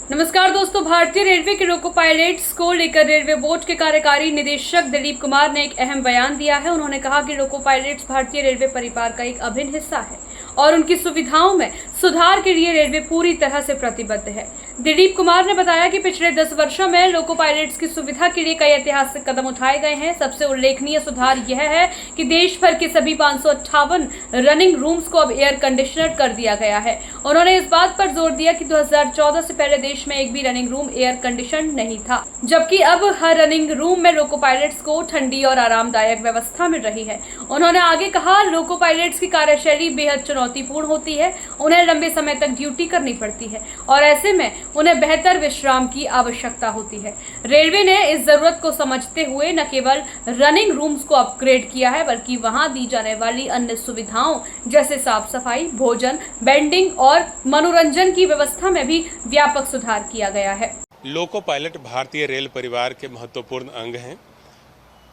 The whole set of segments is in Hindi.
नमस्कार दोस्तों, भारतीय रेलवे के लोको पायलट्स को लेकर रेलवे बोर्ड के कार्यकारी निदेशक दिलीप कुमार ने एक अहम बयान दिया है। उन्होंने कहा कि लोको पायलट्स भारतीय रेलवे परिवार का एक अभिन्न हिस्सा है और उनकी सुविधाओं में सुधार के लिए रेलवे पूरी तरह से प्रतिबद्ध है। दिलीप कुमार ने बताया कि पिछले 10 वर्षों में लोको पायलट्स की सुविधा के लिए कई ऐतिहासिक कदम उठाए गए हैं। सबसे उल्लेखनीय सुधार यह है कि देश भर के सभी 558 रनिंग रूम्स को अब एयर कंडीशनर कर दिया गया है। उन्होंने इस बात पर जोर दिया कि 2014 से पहले देश में एक भी रनिंग रूम एयर कंडीशन नहीं था, जबकि अब हर रनिंग रूम में लोको पायलट्स को ठंडी और आरामदायक व्यवस्था मिल रही है। उन्होंने आगे कहा, लोको पायलट्स की कार्यशैली बेहद चुनौतीपूर्ण होती है। उन्हें लंबे समय तक ड्यूटी करनी पड़ती है और ऐसे में उन्हें बेहतर विश्राम की आवश्यकता होती है। रेलवे ने इस जरूरत को समझते हुए न केवल रनिंग रूम्स को अपग्रेड किया है, बल्कि वहां दी जाने वाली अन्य सुविधाओं जैसे साफ सफाई, भोजन, बेंडिंग और मनोरंजन की व्यवस्था में भी व्यापक सुधार किया गया है। लोको पायलट भारतीय रेल परिवार के महत्वपूर्ण अंग हैं।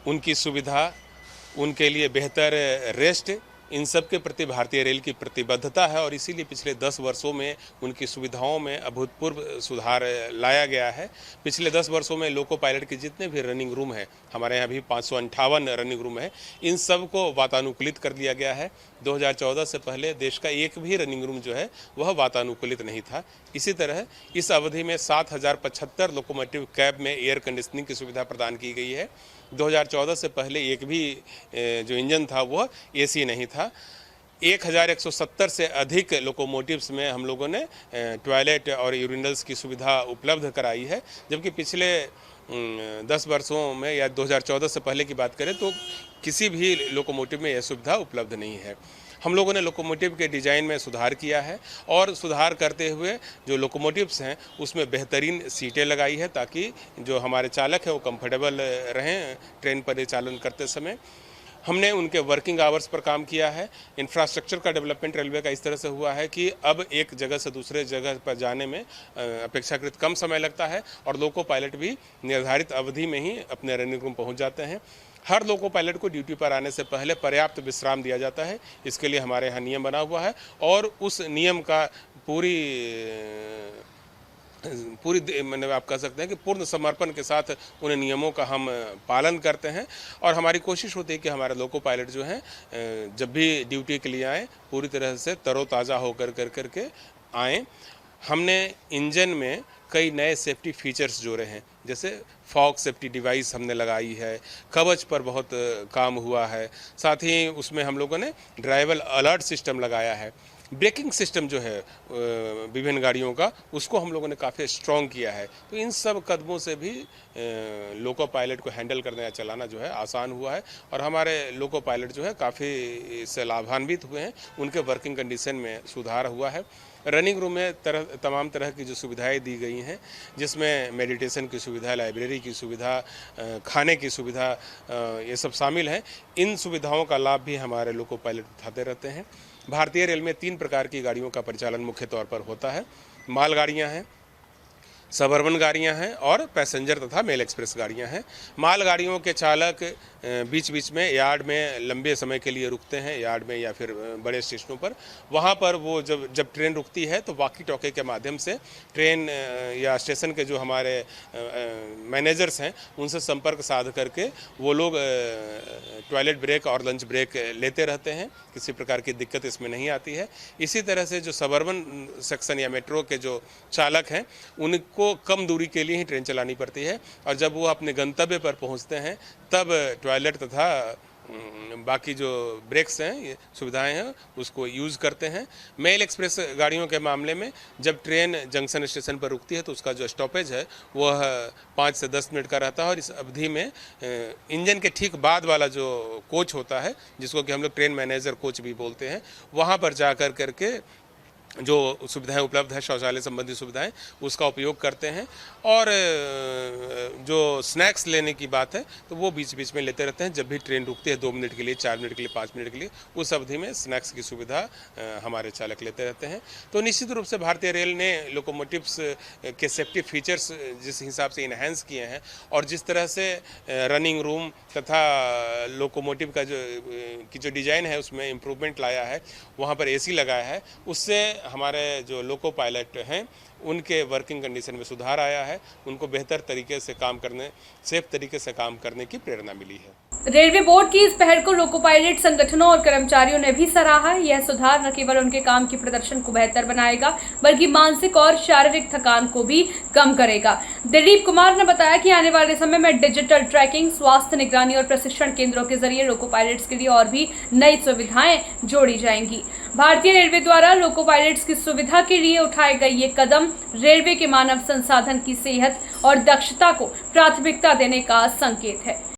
उनकी सुविधा, उनके लिए बेहतर रेस्ट, इन सब के प्रति भारतीय रेल की प्रतिबद्धता है और इसीलिए पिछले 10 वर्षों में उनकी सुविधाओं में अभूतपूर्व सुधार लाया गया है। पिछले 10 वर्षों में लोको पायलट के जितने भी रनिंग रूम हैं, हमारे यहाँ भी 558 रनिंग रूम है, इन सब को वातानुकूलित कर दिया गया है। 2014 से पहले देश का एक भी रनिंग रूम जो है वह वातानुकूलित नहीं था। इसी तरह इस अवधि में 7075 लोकोमोटिव कैब में एयर कंडीशनिंग की सुविधा प्रदान की गई है। 2014 से पहले एक भी जो इंजन था वह एसी नहीं था। 1170 से अधिक लोकोमोटिव्स में हम लोगों ने टॉयलेट और यूरिनल्स की सुविधा उपलब्ध कराई है, जबकि पिछले 10 वर्षों में या 2014 से पहले की बात करें तो किसी भी लोकोमोटिव में यह सुविधा उपलब्ध नहीं है। हम लोगों ने लोकोमोटिव के डिज़ाइन में सुधार किया है और सुधार करते हुए जो लोकोमोटिव्स हैं उसमें बेहतरीन सीटें लगाई है ताकि जो हमारे चालक हैं वो कंफर्टेबल रहें ट्रेन परिचालन करते समय। हमने उनके वर्किंग आवर्स पर काम किया है। इंफ्रास्ट्रक्चर का डेवलपमेंट रेलवे का इस तरह से हुआ है कि अब एक जगह से दूसरे जगह पर जाने में अपेक्षाकृत कम समय लगता है और लोको पायलट भी निर्धारित अवधि में ही अपने रनिंग रूम पहुंच जाते हैं। हर लोको पायलट को ड्यूटी पर आने से पहले पर्याप्त विश्राम दिया जाता है। इसके लिए हमारे यहाँ नियम बना हुआ है और उस नियम का पूरी मतलब आप कह सकते हैं कि पूर्ण समर्पण के साथ उन नियमों का हम पालन करते हैं और हमारी कोशिश होती है कि हमारे लोको पायलट जो हैं जब भी ड्यूटी के लिए आएँ पूरी तरह से तरोताज़ा होकर करके आएँ। हमने इंजन में कई नए सेफ्टी फीचर्स जोड़े हैं, जैसे फॉग सेफ्टी डिवाइस हमने लगाई है, कवच पर बहुत काम हुआ है, साथ ही उसमें हम लोगों ने ड्राइवर अलर्ट सिस्टम लगाया है। ब्रेकिंग सिस्टम जो है विभिन्न गाड़ियों का, उसको हम लोगों ने काफ़ी स्ट्रॉन्ग किया है। तो इन सब कदमों से भी लोको पायलट को हैंडल करना या चलाना जो है आसान हुआ है और हमारे लोको पायलट जो है काफ़ी इससे लाभान्वित हुए हैं। उनके वर्किंग कंडीशन में सुधार हुआ है। रनिंग रूम में तमाम तरह की जो सुविधाएं दी गई हैं, जिसमें मेडिटेशन की सुविधा, लाइब्रेरी की सुविधा, खाने की सुविधा, ये सब शामिल हैं। इन सुविधाओं का लाभ भी हमारे लोको पायलट उठाते रहते हैं। भारतीय रेल में 3 प्रकार की गाड़ियों का परिचालन मुख्य तौर पर होता है। माल गाड़ियाँ हैं, सबअर्बन गाड़ियां हैं और पैसेंजर तथा मेल एक्सप्रेस गाड़ियां हैं। माल गाड़ियों के चालक बीच बीच में यार्ड में लंबे समय के लिए रुकते हैं, यार्ड में या फिर बड़े स्टेशनों पर। वहां पर वो जब ट्रेन रुकती है तो वॉकी टॉकी के माध्यम से ट्रेन या स्टेशन के जो हमारे मैनेजर्स हैं उनसे संपर्क साध करके वो लोग टॉयलेट ब्रेक और लंच ब्रेक लेते रहते हैं। किसी प्रकार की दिक्कत इसमें नहीं आती है। इसी तरह से जो सबअर्बन सेक्शन या मेट्रो के जो चालक हैं उनको कम दूरी के लिए ही ट्रेन चलानी पड़ती है और जब वो अपने गंतव्य पर पहुंचते हैं तब टॉयलेट तथा बाकी जो ब्रेक्स हैं, ये सुविधाएं हैं, उसको यूज़ करते हैं। मेल एक्सप्रेस गाड़ियों के मामले में जब ट्रेन जंक्शन स्टेशन पर रुकती है तो उसका जो स्टॉपेज है वह 5 से 10 मिनट का रहता है और इस अवधि में इंजन के ठीक बाद वाला जो कोच होता है, जिसको कि हम लोग ट्रेन मैनेजर कोच भी बोलते हैं, वहाँ पर जा करके जो सुविधाएं उपलब्ध है, शौचालय संबंधी सुविधाएं, उसका उपयोग करते हैं। और जो स्नैक्स लेने की बात है तो वो बीच बीच में लेते रहते हैं। जब भी ट्रेन रुकती है 2 मिनट के लिए, 4 मिनट के लिए, 5 मिनट के लिए, उस अवधि में स्नैक्स की सुविधा हमारे चालक लेते रहते हैं। तो निश्चित रूप से भारतीय रेल ने लोकोमोटिव्स के सेफ्टी फीचर्स जिस हिसाब से इन्हेंस किए हैं और जिस तरह से रनिंग रूम तथा लोकोमोटिव का जो डिज़ाइन है उसमें इम्प्रूवमेंट लाया है, वहाँ पर एसी लगाया है, उससे हमारे जो लोको पायलट हैं उनके वर्किंग कंडीशन में सुधार आया है, उनको बेहतर तरीके से काम करने, सेफ तरीके से काम करने की प्रेरणा मिली है। रेलवे बोर्ड की इस पहल को लोको पायलट संगठनों और कर्मचारियों ने भी सराहा है। यह सुधार न केवल उनके काम के प्रदर्शन को बेहतर बनाएगा बल्कि मानसिक और शारीरिक थकान को भी कम करेगा। दिलीप कुमार ने बताया कि आने वाले समय में डिजिटल ट्रैकिंग, स्वास्थ्य निगरानी और प्रशिक्षण केंद्रों के जरिए लोको पायलट्स के लिए और भी नई सुविधाएं जोड़ी जाएंगी। भारतीय रेलवे द्वारा लोको पायलट्स की सुविधा के लिए उठाए गए ये कदम रेलवे के मानव संसाधन की सेहत और दक्षता को प्राथमिकता देने का संकेत है।